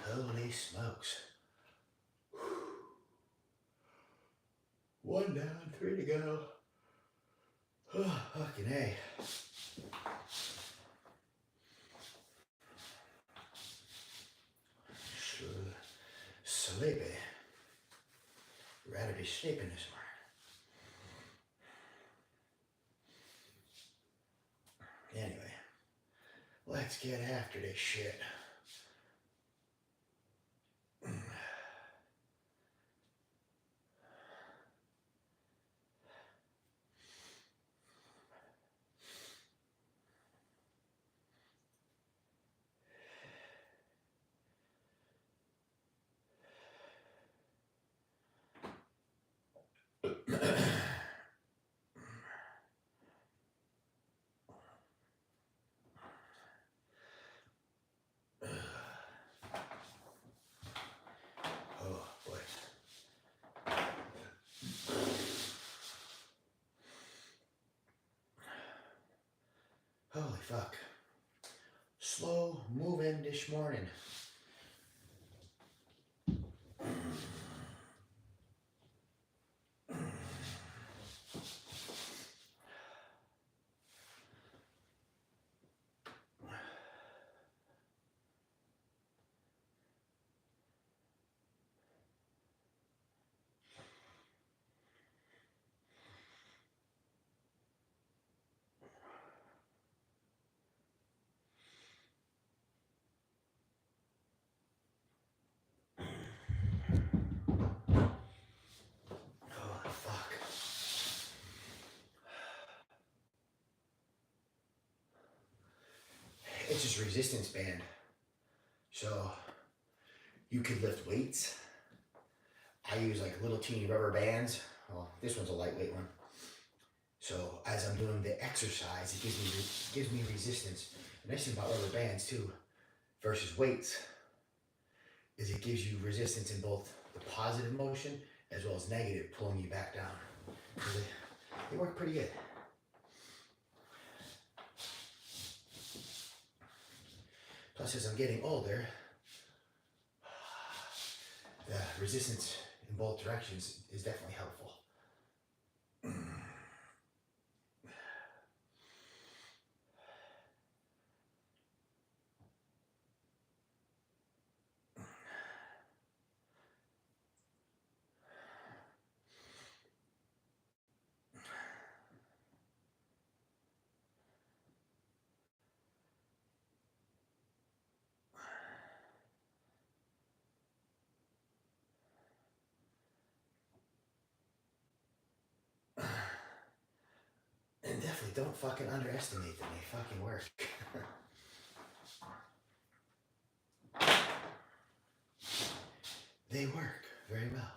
Holy smokes. One down, 3 to go. Oh, fucking A. Sleepy. Rather be sleeping this morning. Anyway, let's get after this shit. Oh boy. Holy fuck. Slow moving this morning. Holy fuck. It's just resistance band. So you could lift weights. I use like little teeny rubber bands. Well, this one's a lightweight one. So as I'm doing the exercise, it gives me resistance. The nice thing about rubber bands too, versus weights, is it gives you resistance in both the positive motion as well as negative, pulling you back down. They work pretty good. Plus, as I'm getting older, the resistance in both directions is definitely helpful. And definitely don't fucking underestimate them. They fucking work. They work very well.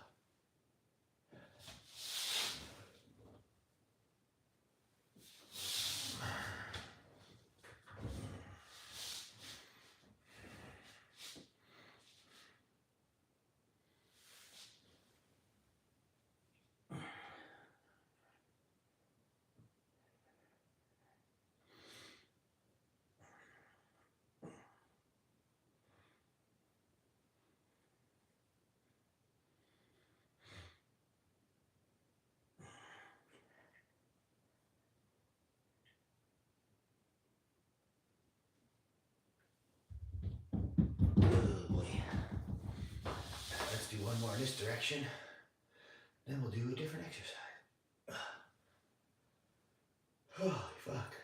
Oh boy. Let's do one more in this direction. Then we'll do a different exercise. Holy fuck.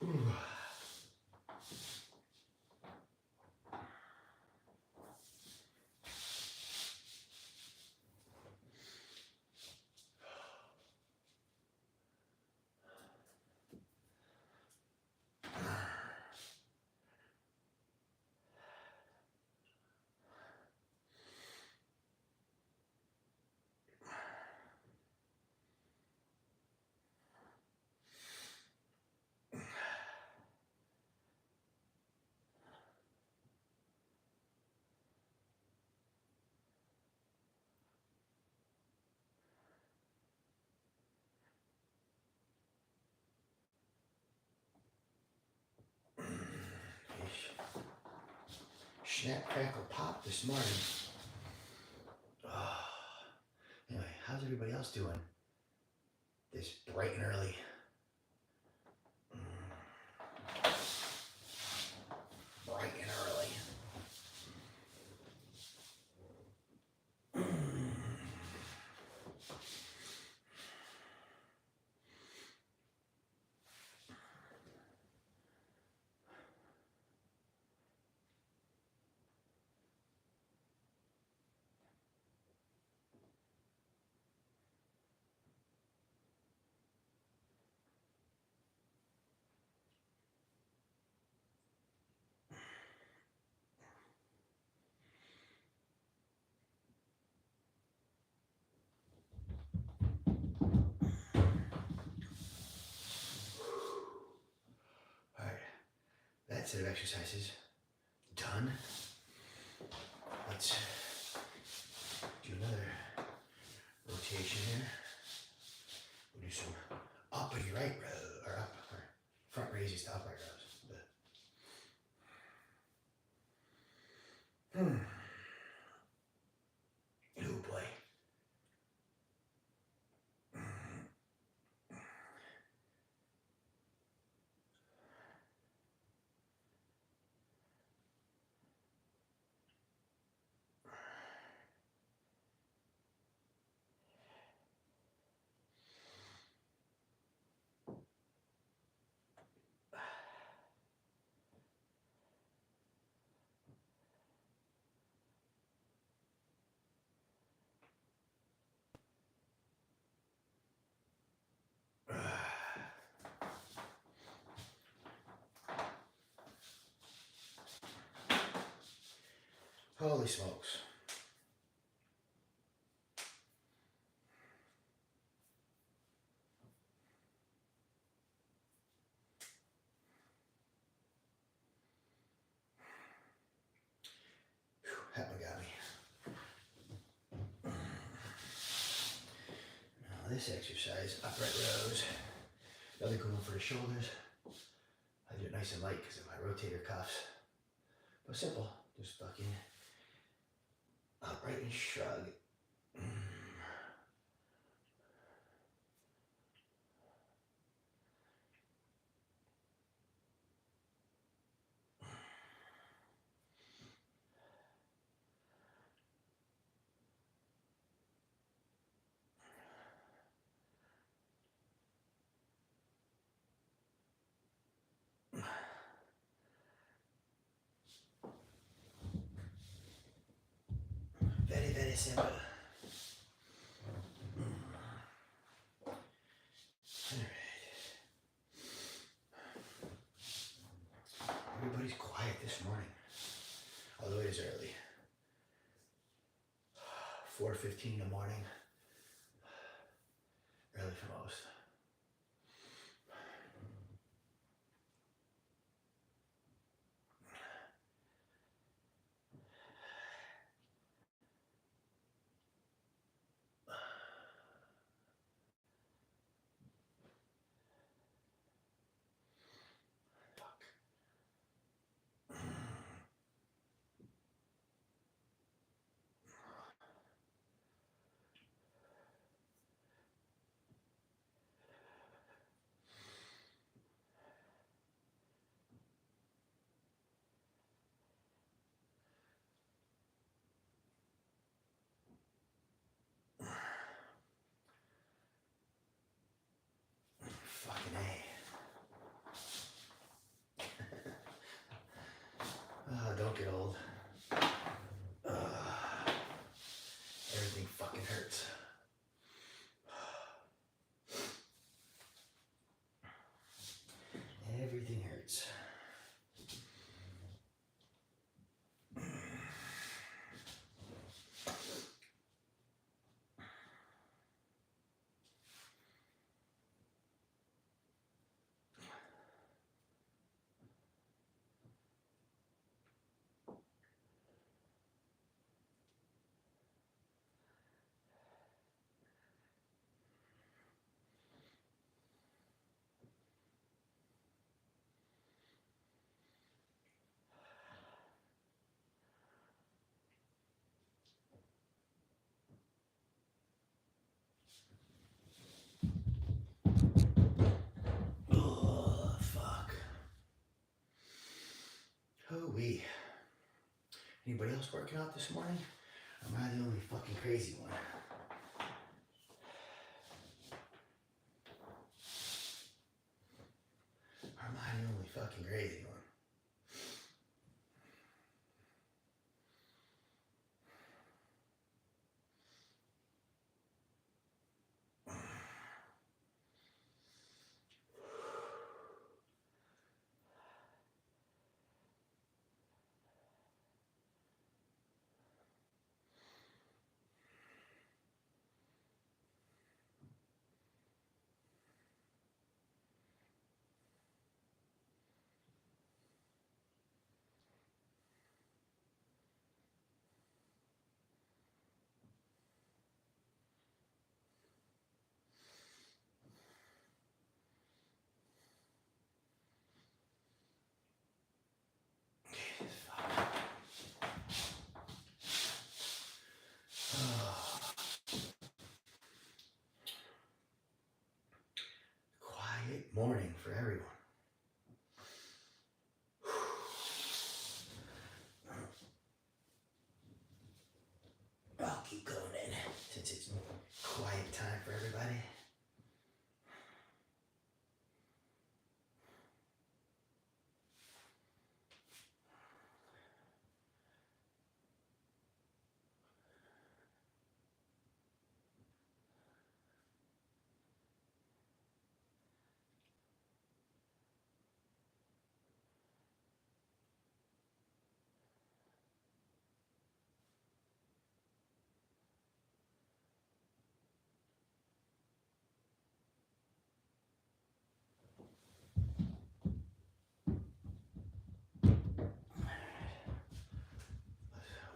Ooh. snap, crackle, pop this morning. Oh. Anyway, how's everybody else doing this bright and early? Bright and early. That set of exercises done. Let's do another rotation here. We'll do some uppity right row, or front raises to upright rows. Oh boy. Holy smokes. Whew, that one got me. Now this exercise, upright rows, another good one for the shoulders. I do it nice and light because of my rotator cuffs. But simple, just fucking upright and shrug. Very, very simple. Everybody's quiet this morning, although it is early. 4:15 in the morning, early for most. Fucking A. Oh, don't get old. Everything fucking hurts. Everything hurts. Anybody else working out this morning? Or am I the only fucking crazy one? Or am I the only fucking crazy one? Quiet morning for everyone. I'll keep going in since it's quiet time for everybody.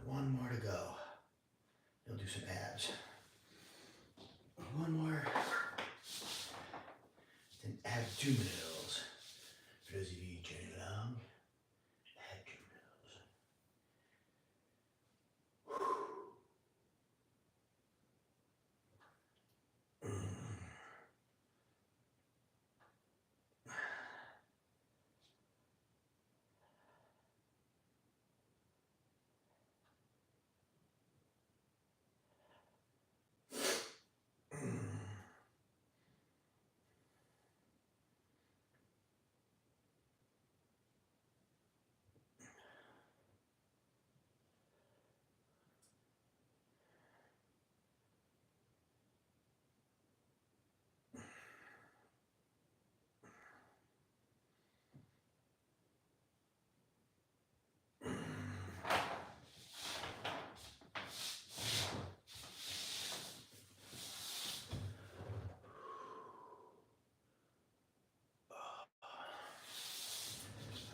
One more to go. You'll do some abs. One more. Then abdominals. For those of you journeying along, abdominals.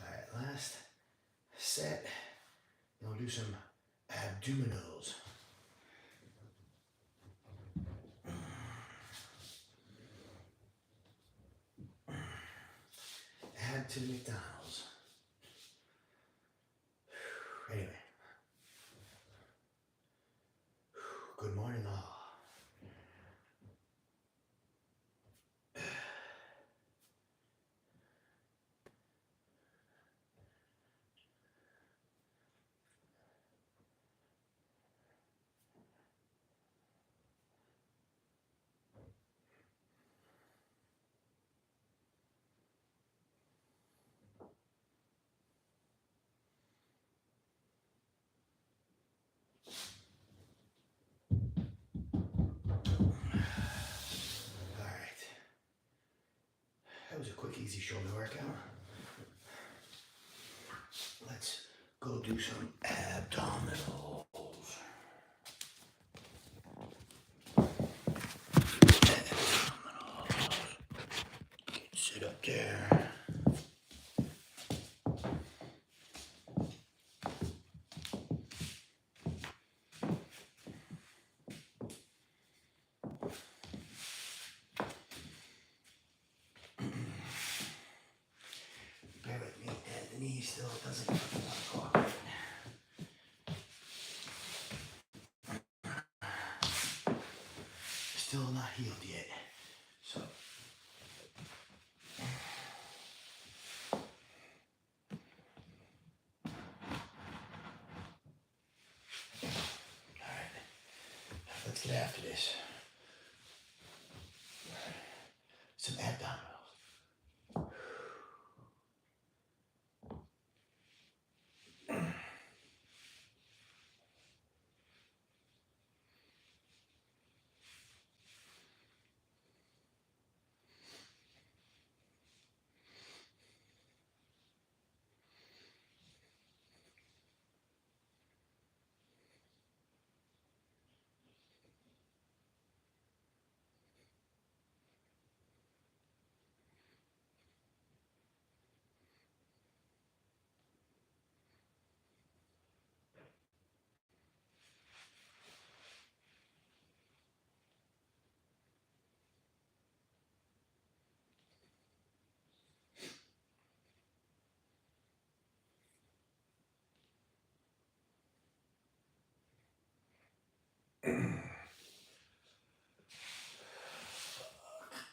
Alright, last set. We'll do some abdominals. Add to the McDonald's. Anyway. Good morning all. That was a quick, easy shoulder workout. Let's go do some abdominals. Sit up there. Bear with me, and the knee still doesn't want to cooperate. Still not healed yet. So get after this. Some abdominals.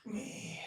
Me.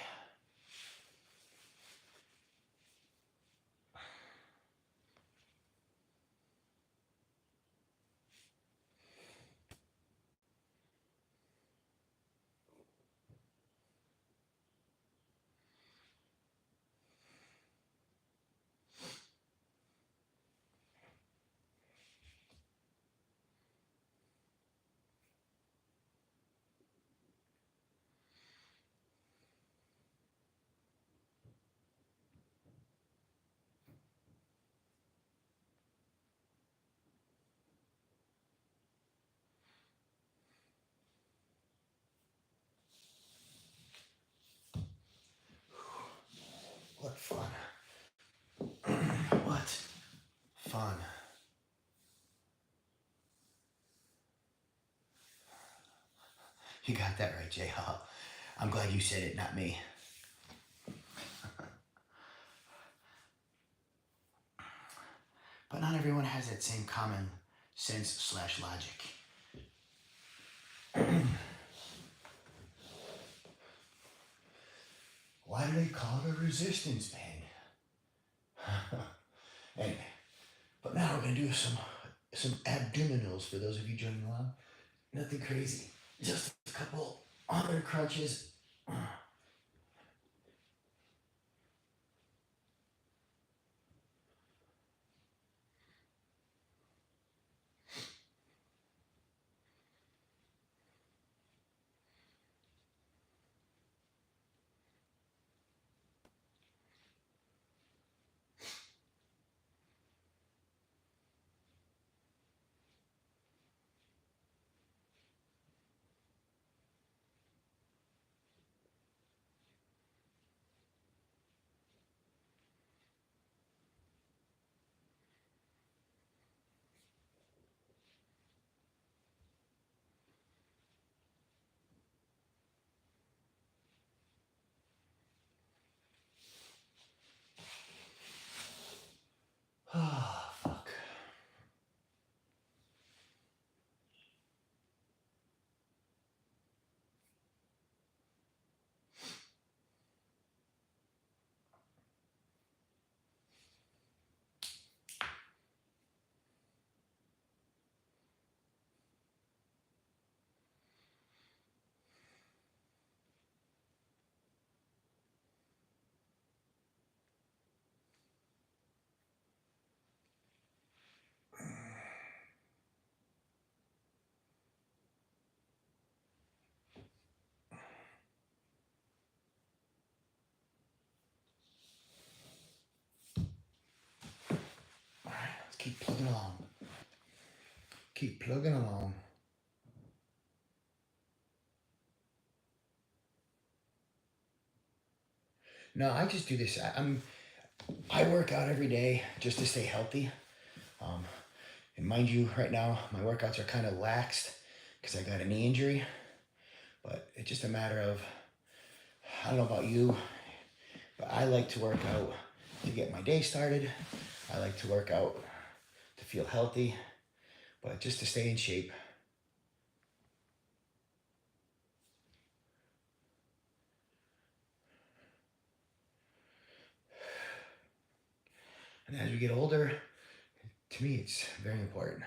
What fun. What fun. You got that right, Jay. I'm glad you said it, not me. But not everyone has that same common sense / logic. Why do they call it a resistance band? Anyway, but now we're gonna do some abdominals for those of you joining along. Nothing crazy, just a couple other crunches. Oh, fuck. All right, let's keep plugging along. Keep plugging along. No, I just do this. I work out every day just to stay healthy. And mind you, right now my workouts are kind of laxed because I got a knee injury. But it's just a matter of, I don't know about you, but I like to work out to get my day started. I like to work out to feel healthy, but just to stay in shape. And as we get older, to me, it's very important.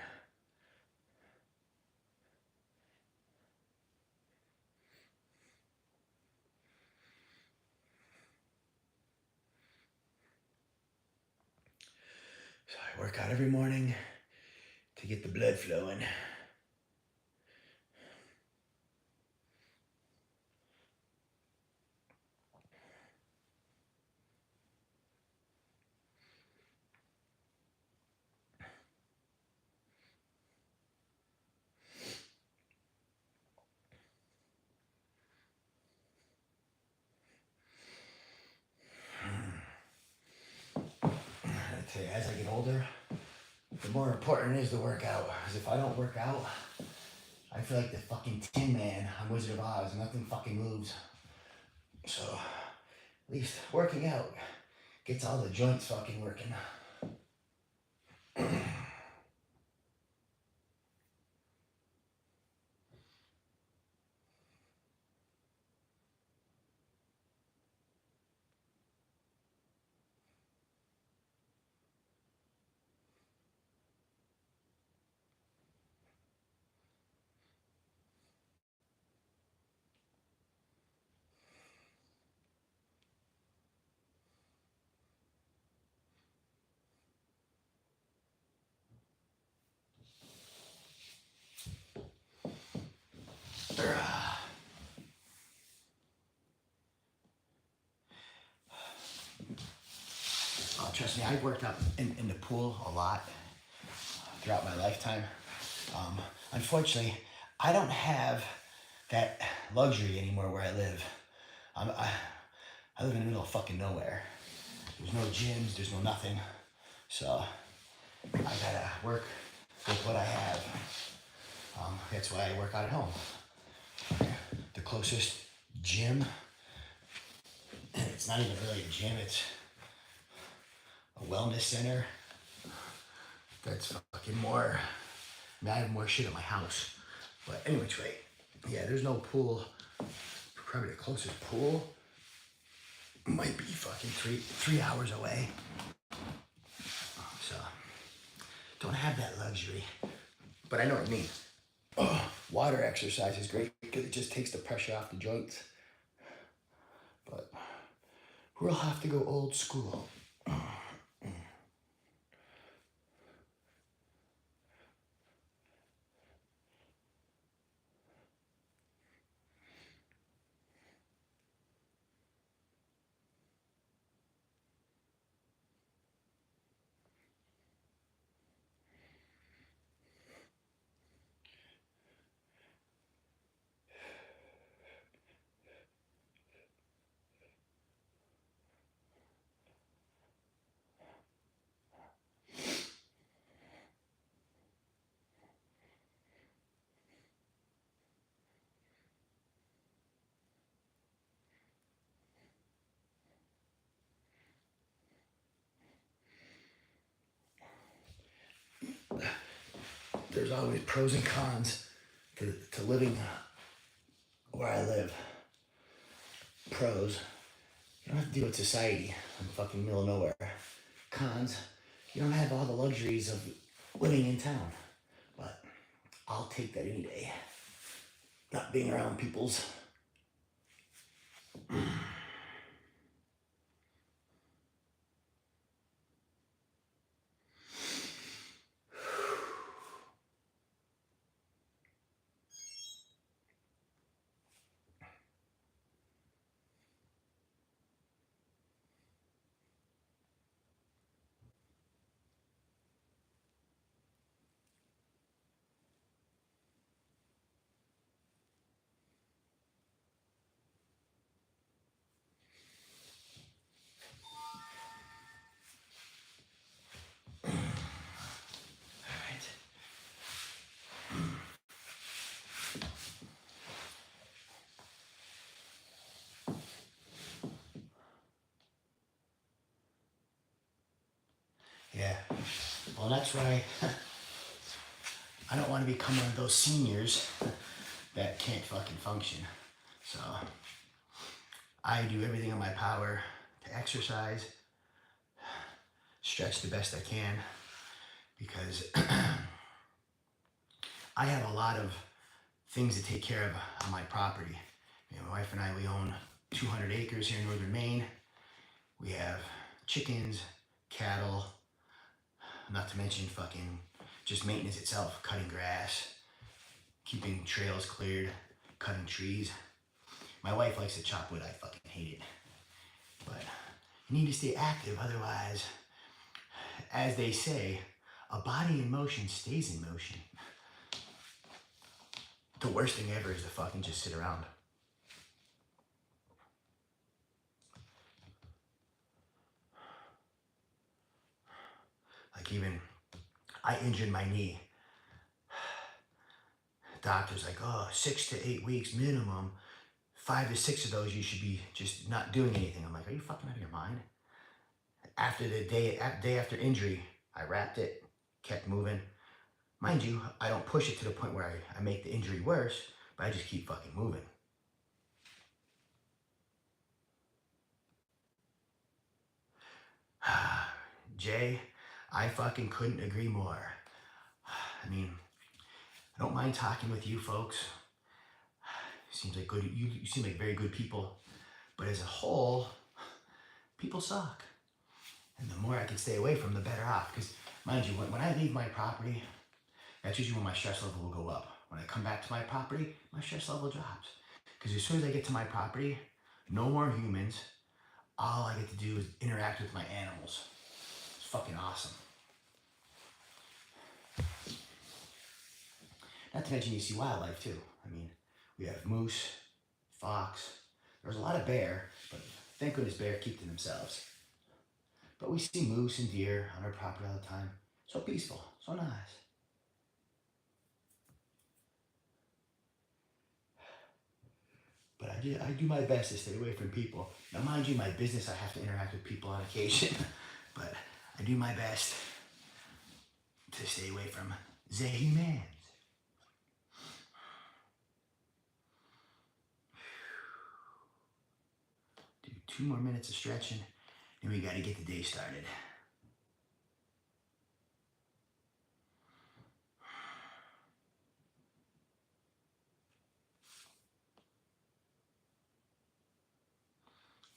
Work out every morning to get the blood flowing. I tell you, as I get older, the more important it is to work out. Because if I don't work out, I feel like the fucking Tin Man on Wizard of Oz. Nothing fucking moves. So, at least working out gets all the joints fucking working. Oh, trust me, I've worked out in the pool a lot throughout my lifetime. Unfortunately, I don't have that luxury anymore where I live. I live in the middle of fucking nowhere. There's no gyms, there's no nothing. So I gotta work with what I have. That's why I work out at home. The closest gym, and it's not even really a gym, it's a wellness center. That's fucking more, I mean, I have more shit at my house. But anyway, yeah, there's no pool. Probably the closest pool might be fucking three hours away. So, don't have that luxury. But I know what you mean. Water exercise is great because it just takes the pressure off the joints. But we'll have to go old school. There's always pros and cons to living where I live. Pros, you don't have to deal with society in the fucking middle of nowhere. Cons, you don't have all the luxuries of living in town. But I'll take that any day. Not being around people's. Yeah. Well, that's why I don't want to become one of those seniors that can't fucking function. So I do everything in my power to exercise, stretch the best I can, because I have a lot of things to take care of on my property. You know, my wife and I, we own 200 acres here in northern Maine. We have chickens, cattle, not to mention fucking just maintenance itself, cutting grass, keeping trails cleared, cutting trees. My wife likes to chop wood, I fucking hate it. But you need to stay active, otherwise, as they say, a body in motion stays in motion. The worst thing ever is to fucking just sit around. Like even, I injured my knee. Doctor's like, oh, 6 to 8 weeks minimum. 5 to 6 of those, you should be just not doing anything. I'm like, are you fucking out of your mind? After the day after injury, I wrapped it, kept moving. Mind you, I don't push it to the point where I make the injury worse, but I just keep fucking moving. Jay, I fucking couldn't agree more. I mean, I don't mind talking with you folks. Seems like good. You seem like very good people, but as a whole, people suck. And the more I can stay away from, the better off. Because mind you, when I leave my property, that's usually when my stress level will go up. When I come back to my property, my stress level drops. Because as soon as I get to my property, no more humans. All I get to do is interact with my animals. It's fucking awesome. Not to mention you see wildlife too. I mean, we have moose, fox. There's a lot of bear, but thank goodness bear keep to themselves. But we see moose and deer on our property all the time. So peaceful, so nice. But I do my best to stay away from people. Now mind you, my business, I have to interact with people on occasion. But I do my best to stay away from the humans. Do 2 more minutes of stretching, and we gotta get the day started.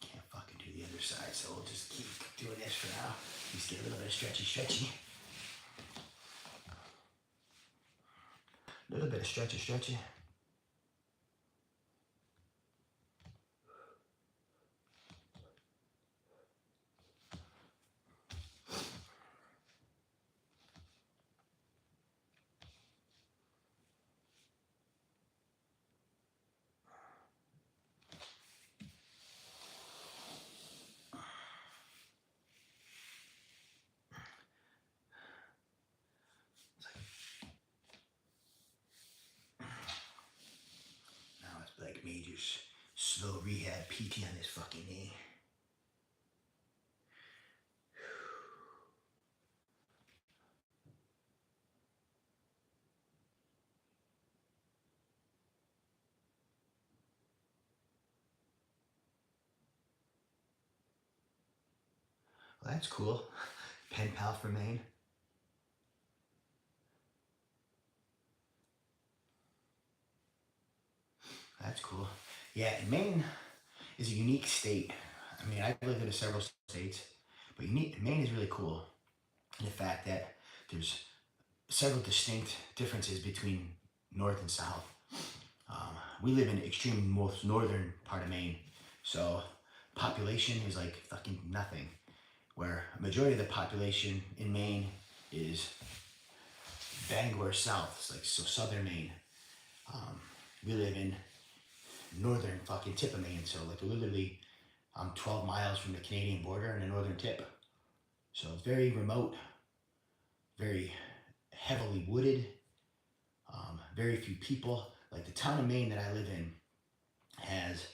Can't fucking do the other side, so we'll just keep doing this for now. Just get a little bit of stretchy. A little bit of stretchy. Like major slow rehab PT on this fucking knee. Well, that's cool. Pen pal from Maine. That's cool. Yeah, and Maine is a unique state. I mean, I've lived in several states, but Maine is really cool in the fact that there's several distinct differences between north and south. We live in the extreme most northern part of Maine, so population is like fucking nothing. Where a majority of the population in Maine is Bangor South, it's like so southern Maine. We live in northern fucking tip of Maine, so like literally I'm 12 miles from the Canadian border in the northern tip. So it's very remote, very heavily wooded, very few people. Like the town of Maine that I live in has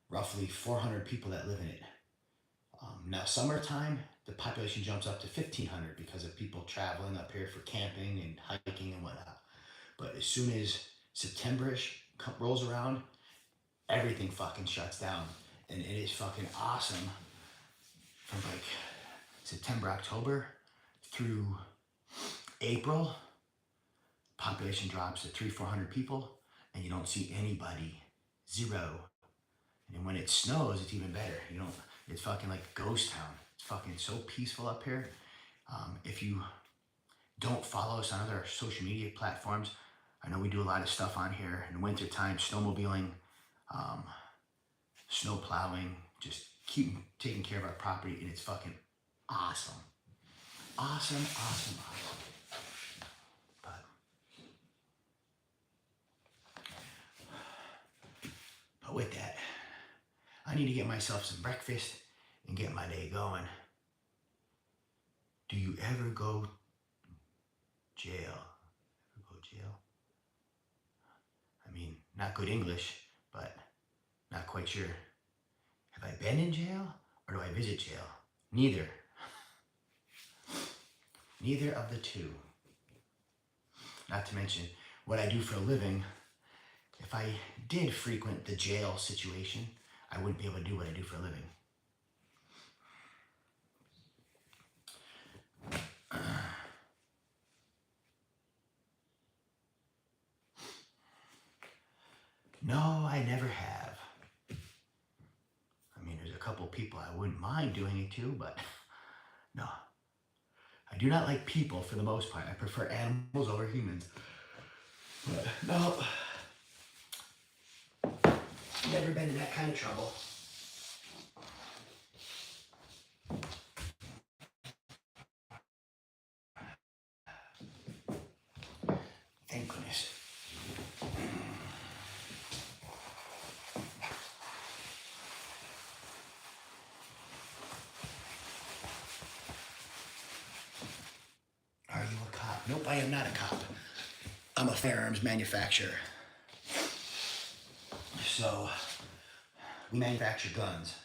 roughly 400 people that live in it. Now summertime, the population jumps up to 1,500 because of people traveling up here for camping and hiking and whatnot. But as soon as September-ish rolls around, everything fucking shuts down. And it is fucking awesome from like September, October through April. Population drops to 300-400 people and you don't see anybody. Zero. And when it snows, it's even better. It's fucking like a ghost town. It's fucking so peaceful up here. If you Don't follow us on other social media platforms. I know we do a lot of stuff on here in wintertime, snowmobiling, um, snow plowing, just keep taking care of our property, and it's fucking awesome. Awesome. But with that, I need to get myself some breakfast and get my day going. Do you ever go jail? I mean, not good English, but not quite sure. Have I been in jail or do I visit jail? Neither. Neither of the two. Not to mention what I do for a living. If I did frequent the jail situation, I wouldn't be able to do what I do for a living. No, I never have. I mean, there's a couple people I wouldn't mind doing it to, but no. I do not like people for the most part. I prefer animals over humans. But no, never been in that kind of trouble. Thank goodness. Are you a cop? Nope, I am not a cop. I'm a firearms manufacturer. So, we manufacture guns,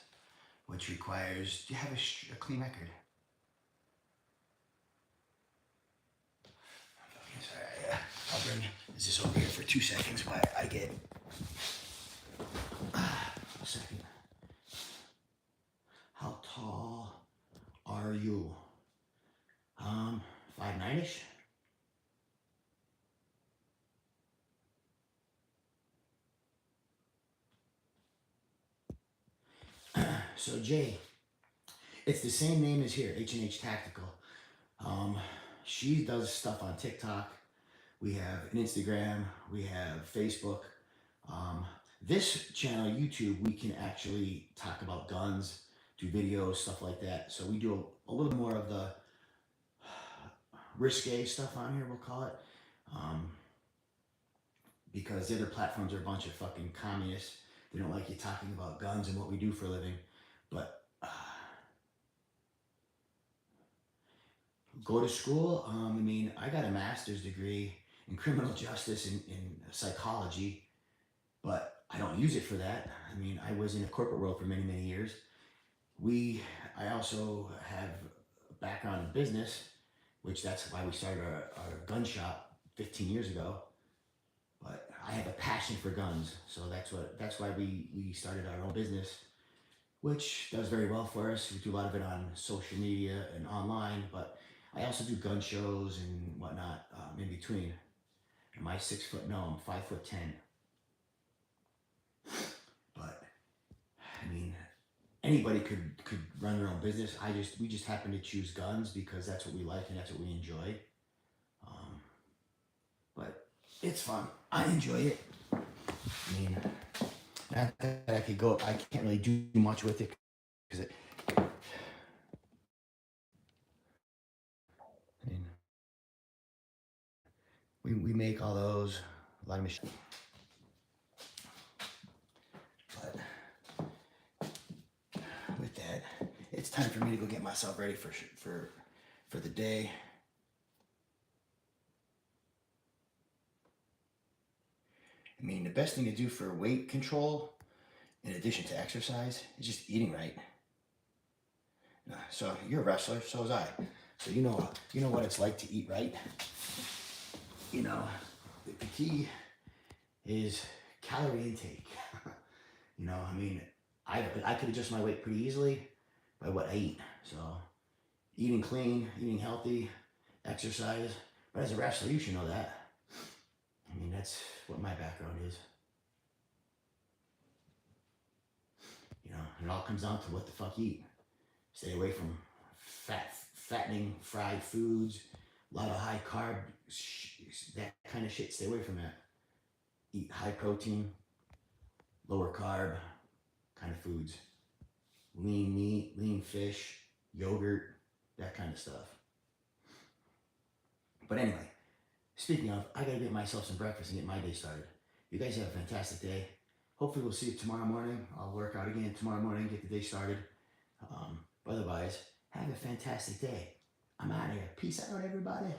which requires you have a clean record. Okay, sorry, I'll bring this over here for 2 seconds while I get a second. How tall are you? 5'9"ish. So Jay, it's the same name as here, H&H Tactical. She does stuff on TikTok. We have an Instagram. We have Facebook. This channel, YouTube, we can actually talk about guns, do videos, stuff like that. So we do a little more of the risque stuff on here, we'll call it. Because the other platforms are a bunch of fucking communists. They don't like you talking about guns and what we do for a living. But go to school. I mean, I got a master's degree in criminal justice in psychology, but I don't use it for that. I mean, I was in the corporate world for many, many years. I also have a background in business, which that's why we started our gun shop 15 years ago. But I have a passion for guns, so that's why we started our own business, which does very well for us. We do a lot of it on social media and online, but I also do gun shows and whatnot in between. Am I 6 foot? No, I'm 5'10". But I mean, anybody could run their own business. We just happen to choose guns because that's what we like and that's what we enjoy. But it's fun. I enjoy it. I mean, not that I could go. I can't really do much with it because we make all those, a lot of machines. But with that, it's time for me to go get myself ready for the day. I mean, the best thing to do for weight control, in addition to exercise, is just eating right. So you're a wrestler, so was I. So you know what it's like to eat right. You know, the key is calorie intake. You know, I mean, I could adjust my weight pretty easily by what I eat. So eating clean, eating healthy, exercise. But as a wrestler, you should know that. I mean, that's what my background is. You know, and it all comes down to what the fuck you eat. Stay away from fattening fried foods, A lot of high carb, that kind of shit, stay away from that. Eat high protein, lower carb kind of foods. Lean meat, lean fish, yogurt, that kind of stuff. But anyway, speaking of, I gotta get myself some breakfast and get my day started. You guys have a fantastic day. Hopefully we'll see you tomorrow morning. I'll work out again tomorrow morning, get the day started. Otherwise, have a fantastic day. I'm out of here. Peace out, everybody.